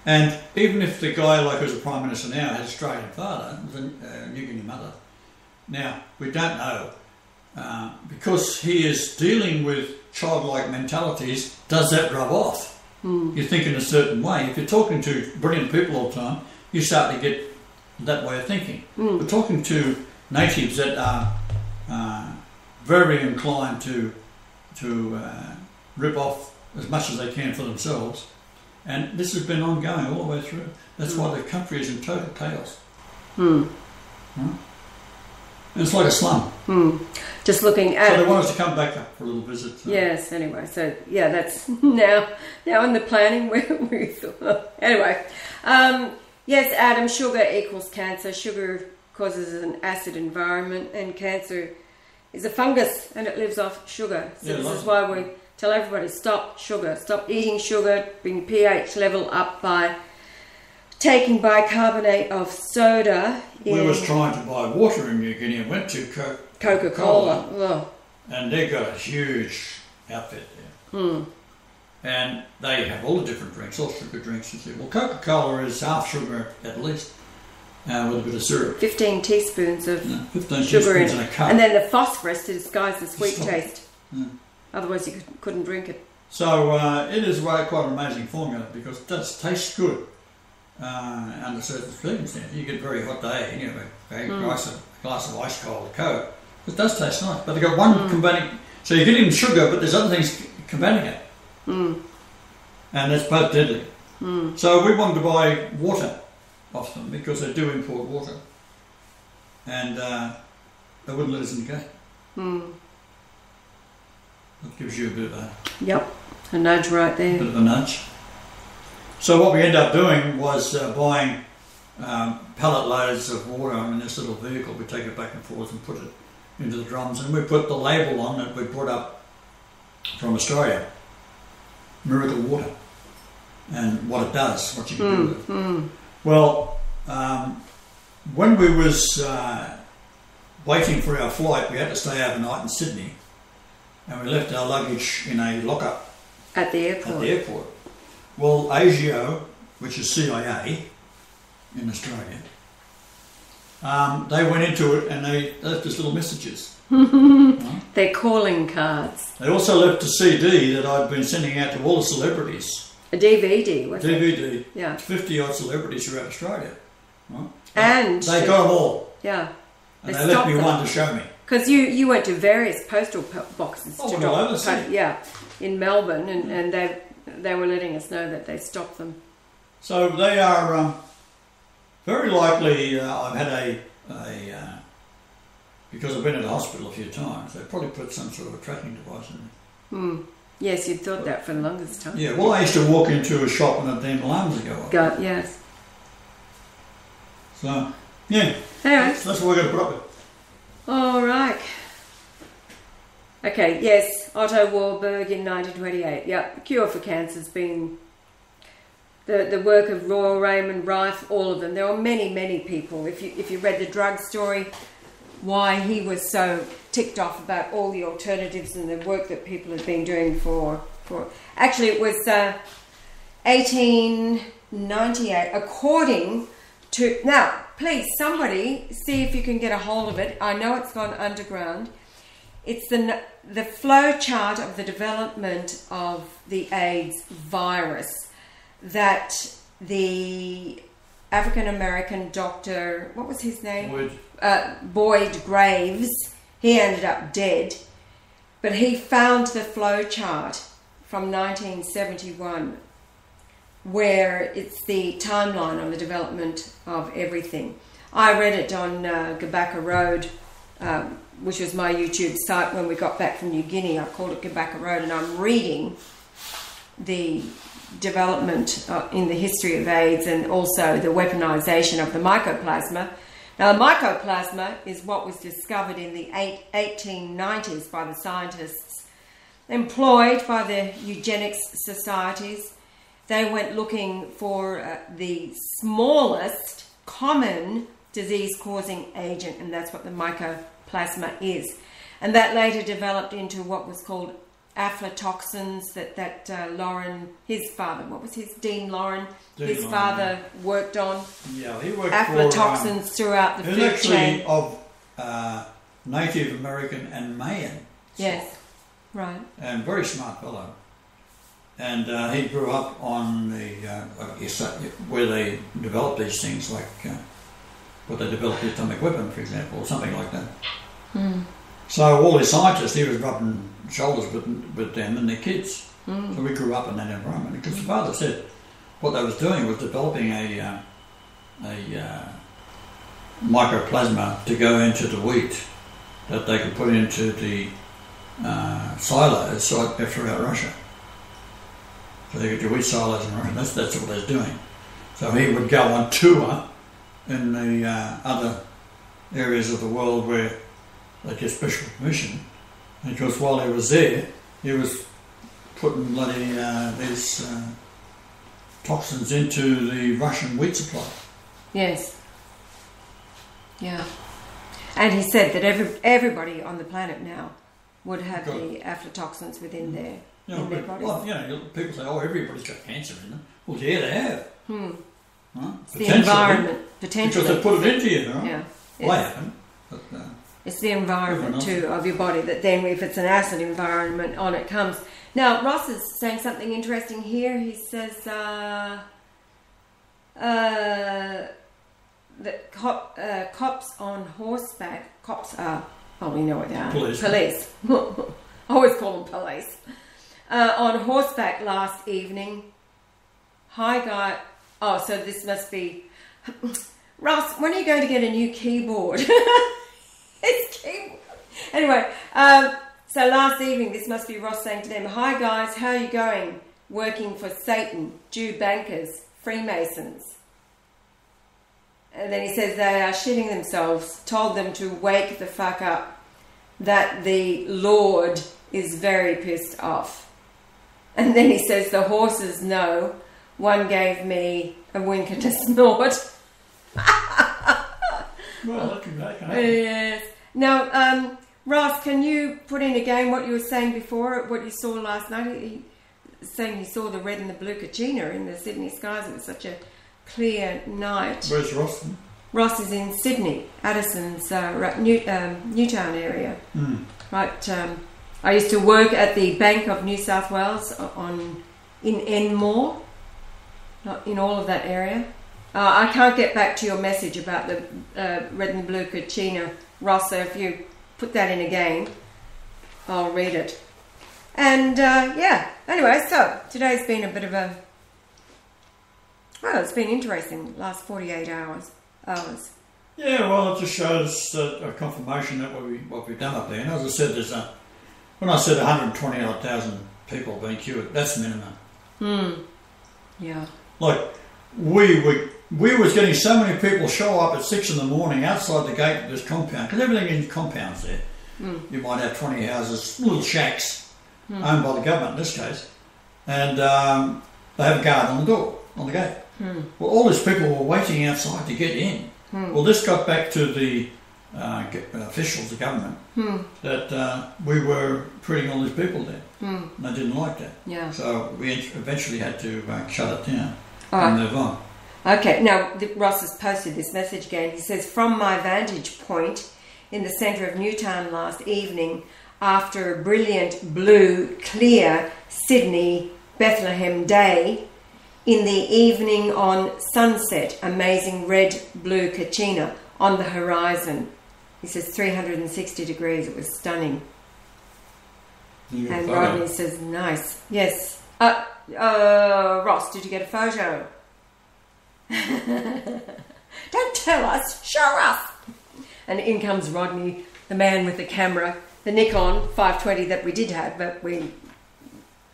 And even if the guy, like who's the Prime Minister now, has an Australian father, with a New Guinea mother, now, we don't know, because he is dealing with childlike mentalities, does that rub off? You think in a certain way. If you're talking to brilliant people all the time, you start to get that way of thinking. But talking to natives that are very inclined to rip off as much as they can for themselves, and this has been ongoing all the way through. That's why the country is in total chaos. And it's like a slum. Just looking at... So they want us to come back up for a little visit. So. Yes, anyway, so yeah, that's now in the planning we thought. Anyway, yes, Adam, sugar equals cancer. Sugar causes an acid environment, and cancer is a fungus, and it lives off sugar. So this is why we tell everybody, stop sugar, stop eating sugar, bring your pH level up by taking bicarbonate of soda. We was trying to buy water in New Guinea and went to Coca-Cola. Oh. And they've got a huge outfit there. And they have all the different drinks, all sugar drinks. And say, well, Coca-Cola is half sugar at least, with a bit of syrup. 15 teaspoons of 15 sugar teaspoons in a cup. And then the phosphorus to disguise the sweet Stop. taste. Otherwise you couldn't drink it. So it is quite an amazing formula because it does taste good under certain circumstances. You get a very hot day and you have a glass of ice cold Coke. It does taste nice, but they've got one combating. So you're getting sugar, but there's other things combating it, and that's both deadly. So we wanted to buy water off them because they do import water, and they wouldn't let us in the gate. That gives you a bit of a nudge right a there. bit of a nudge. So what we ended up doing was buying pallet loads of water in this little vehicle. We take it back and forth and put it into the drums, and we put the label on that we brought up from Australia, Miracle Water, and what it does, what you can do with it. Well, when we was waiting for our flight, we had to stay overnight in Sydney, and we left our luggage in a lockup At the airport. Well, ASIO, which is CIA in Australia, they went into it and they left us little messages. They're calling cards. They also left a CD that I'd been sending out to all the celebrities. A DVD, wasn't it? DVD. Yeah. 50 odd celebrities throughout Australia. Right? And they got them all. Yeah. And they left me one to show me. Because you went to various postal boxes to went all over the city. in Melbourne, and they were letting us know that they stopped them. So they are Very likely I've had because I've been at the hospital a few times, they probably put some sort of a tracking device in there. Yes, you'd thought that for the longest time. Yeah, well, I used to walk into a shop and the damn alarms would go off. Yes. So, yeah, Anyway. that's what we're going to put up with. All right. Okay, yes, Otto Warburg in 1928. Yep, the cure for cancer's been the work of Royal Raymond Rife, all of them. There were many, many people. If you read the drug story, why he was so ticked off about all the alternatives and the work that people had been doing for actually it was 1898 according to, now please somebody see if you can get a hold of it. I know it's gone underground. It's the flow chart of the development of the AIDS virus that the African-American doctor, what was his name? Boyd Graves, he ended up dead, but he found the flow chart from 1971 where it's the timeline on the development of everything. I read it on Gabaka Road, which was my YouTube site when we got back from New Guinea. I called it Gabaka Road, and I'm reading the development in the history of AIDS and also the weaponization of the mycoplasma. Now, the mycoplasma is what was discovered in the 1890s by the scientists employed by the eugenics societies. They went looking for the smallest common disease-causing agent, and that's what the mycoplasma is. And that later developed into what was called aflatoxins that Lauren, his father, what was his, Dean Lauren, his father worked on. Yeah, he worked aflatoxins throughout the food chain. Of Native American and Mayan. Yes, right. And very smart fellow. And he grew up on the where they developed these things, like where they developed the atomic weapon, for example, or something like that. So all these scientists, he was rubbing shoulders with them and their kids. So we grew up in that environment. Because the father said what they was doing was developing a mycoplasma to go into the wheat that they could put into the silos throughout Russia. So they could do wheat silos in Russia. That's what they're doing. So he would go on tour in the other areas of the world where they get special permission. Because while he was there, he was putting bloody these toxins into the Russian wheat supply. Yes. Yeah. And he said that everybody on the planet now would have the aflatoxins within their bodies. Well, people say, oh, everybody's got cancer in them. Well, yeah, they have. Huh? It's the environment, potentially. Because they put it into you, right? Yeah. Well, they haven't. But, it's the environment too of your body that then, if it's an acid environment, on it comes. Now, Ross is saying something interesting here. He says that cops on horseback, cops are, we know what they are. Police. I always call them police. On horseback last evening. Hi, guy. Oh, so this must be... Ross, when are you going to get a new keyboard? Anyway, so last evening, this must be Ross saying to them, hi guys, how are you going? Working for Satan, Jew bankers, Freemasons. And then he says they are shitting themselves, told them to wake the fuck up, that the Lord is very pissed off. And then he says the horses know, one gave me a wink and a snort. Well, that can happen. Yes. Now, Ross, can you put in again what you were saying before, what you saw last night? He was saying you saw the red and the blue Kachina in the Sydney skies. It was such a clear night. Where's Ross? Ross is in Sydney, Addison's Newtown area. Right. I used to work at the Bank of New South Wales in Enmore, not in all of that area. I can't get back to your message about the red and blue Kachina, Ross, so if you put that in again, I'll read it. And anyway, so today's been a bit of a Well, it's been interesting. Last 48 hours. Yeah, well, it just shows a confirmation that what we've done up there. And as I said, when I said 120,000 people being cured, that's minimum. Yeah. Like, we was getting so many people show up at 6 in the morning outside the gate of this compound, because everything in compounds there. You might have 20 houses, little shacks, owned by the government in this case, and they have a guard on the door, on the gate. Well, all these people were waiting outside to get in. Well, this got back to the officials, the government, that we were treating all these people there. And they didn't like that. Yeah. So we eventually had to shut it down and move on. Okay, now Ross has posted this message again. He says, from my vantage point in the centre of Newtown last evening, after a brilliant blue, clear Sydney Bethlehem day, in the evening on sunset, amazing red-blue Kachina on the horizon. He says 360 degrees, it was stunning. And Rodney says, nice. Yes. Ross, did you get a photo? Don't tell us, show us. And in comes Rodney, the man with the camera, the Nikon 520 that we did have, but we...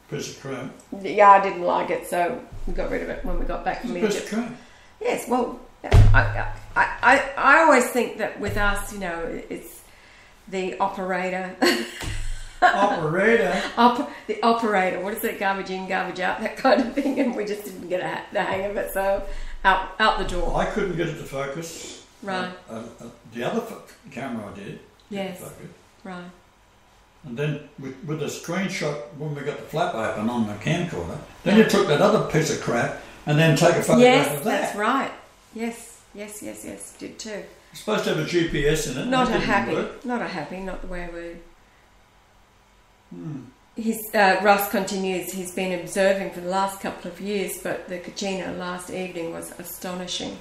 Piece of crap. Yeah, I didn't like it, so we got rid of it when we got back from Egypt. Piece of crap. Yes, well, I always think that with us, you know, it's the operator. Operator? The operator, what is it, garbage in, garbage out, that kind of thing, and we just didn't get the hang of it, so out the door. I couldn't get it to focus. Right. The other camera I did. Yes. Focus. Right. And then with the screenshot, when we got the flap open on the camcorder, then you took that other piece of crap and then take a photograph of that. Yes, that's right. Yes, did too. It's supposed to have a GPS in it. Not a happy, not the way we... Ross continues, he's been observing for the last couple of years, but the Kachina last evening was astonishing.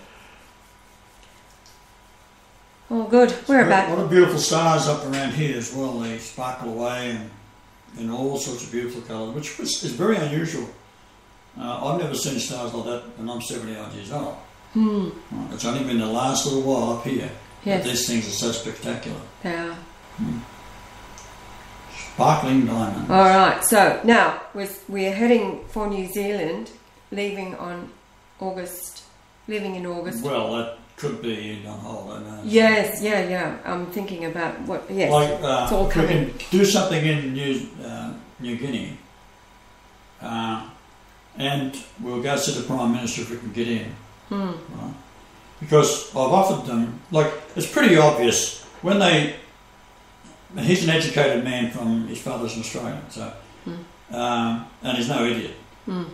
Oh, good. We're about... A lot of beautiful stars up around here as well. They sparkle away and in all sorts of beautiful colours, which is very unusual. I've never seen stars like that when I'm 70-odd years old. It's only been the last little while up here that these things are so spectacular. They are. Sparkling diamonds. All right. So now we're heading for New Zealand, leaving in August. Well, that could be on hold, I know. Yes, yeah. I'm thinking about what. Yes, it's all coming. We can do something in New Guinea, and we'll go to the Prime Minister if we can get in. Right? Because I've offered them, like, it's pretty obvious when he's an educated man from his father's an Australian, so and he's no idiot.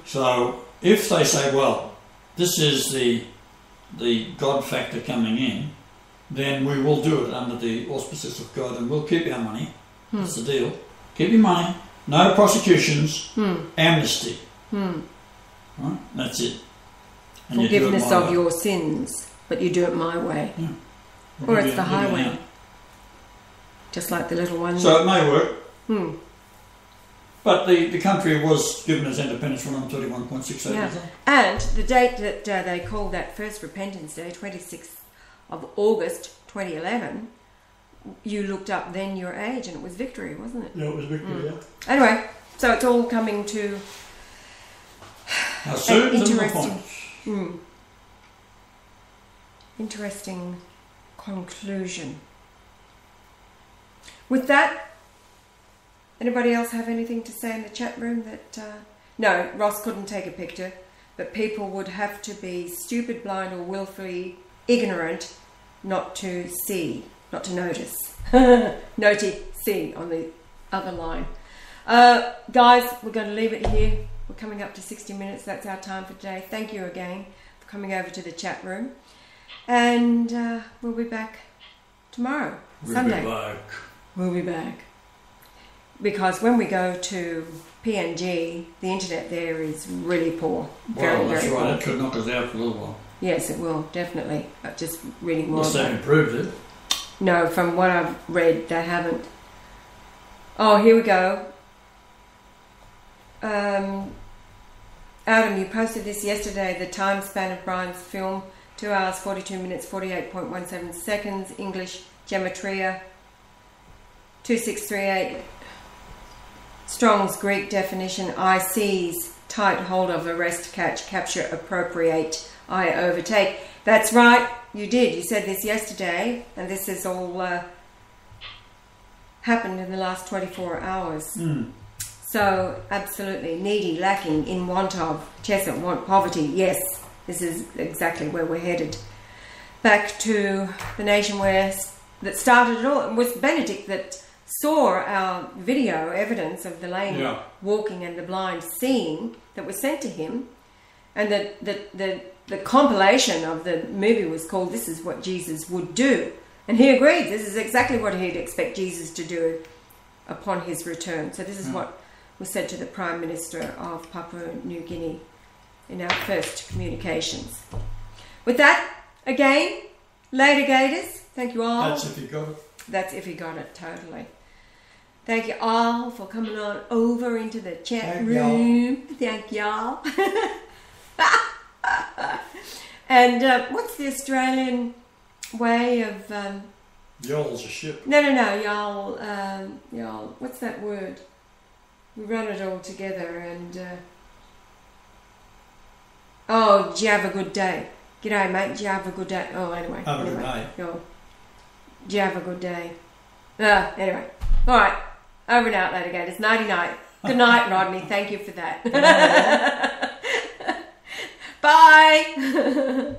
So if they say, well, this is the God factor coming in, then we will do it under the auspices of God, and we'll keep our money. That's the deal. Keep your money, no prosecutions, amnesty. Right? That's it. And forgiveness of your sins, but you do it my way. Yeah. Or it's the highway. Just like the little one. So it may work. But the country was given its independence from 31.68 years old. And the date that they called that first Repentance Day, 26th of August 2011, you looked up then your age and it was Victory, wasn't it? Yeah, it was Victory, yeah. Anyway, so it's all coming to interesting conclusion. With that, anybody else have anything to say in the chat room that... No, Ross couldn't take a picture, but people would have to be stupid, blind or willfully ignorant not to see, not to notice. See on the other line. Guys, we're going to leave it here. We're coming up to 60 minutes. That's our time for today. Thank you again for coming over to the chat room. And we'll be back tomorrow, Sunday. We'll be back. Because when we go to PNG, the internet there is really poor. Very, that's very right. poor. It could knock us out for a little while. Yes, it will, definitely. Just reading more. Unless they've improved it. No, from what I've read, they haven't. Oh, here we go. Adam, you posted this yesterday, the time span of Brian's film, 2 hours, 42 minutes, 48.17 seconds, English, Gematria, 2638, Strong's Greek definition, I seize, tight hold of, arrest, catch, capture, appropriate, I overtake. That's right, you did. You said this yesterday, and this has all happened in the last 24 hours. So, absolutely, needy, lacking, in want of, Chesser, want, poverty, yes, this is exactly where we're headed. Back to the nation that started it all. It was Benedict that saw our video evidence of the lame walking and the blind seeing that was sent to him, and the compilation of the movie was called This Is What Jesus Would Do. And he agreed, this is exactly what he'd expect Jesus to do upon his return. So this is what was said to the Prime Minister of Papua New Guinea in our first communications. With that, again, later Gators, thank you all. That's if you got it. That's if you got it, totally. Thank you all for coming on over into the chat room. Thank y'all. And what's the Australian way of... Y'all's a ship. No, y'all, what's that word? We run it all together and... oh, did you have a good day? G'day, mate, did you have a good day? Oh, anyway. Have a good day. Did you have a good day? Anyway. All right. Over and out, later, Gators. Nighty-night. Good night, Rodney. Thank you for that. Bye.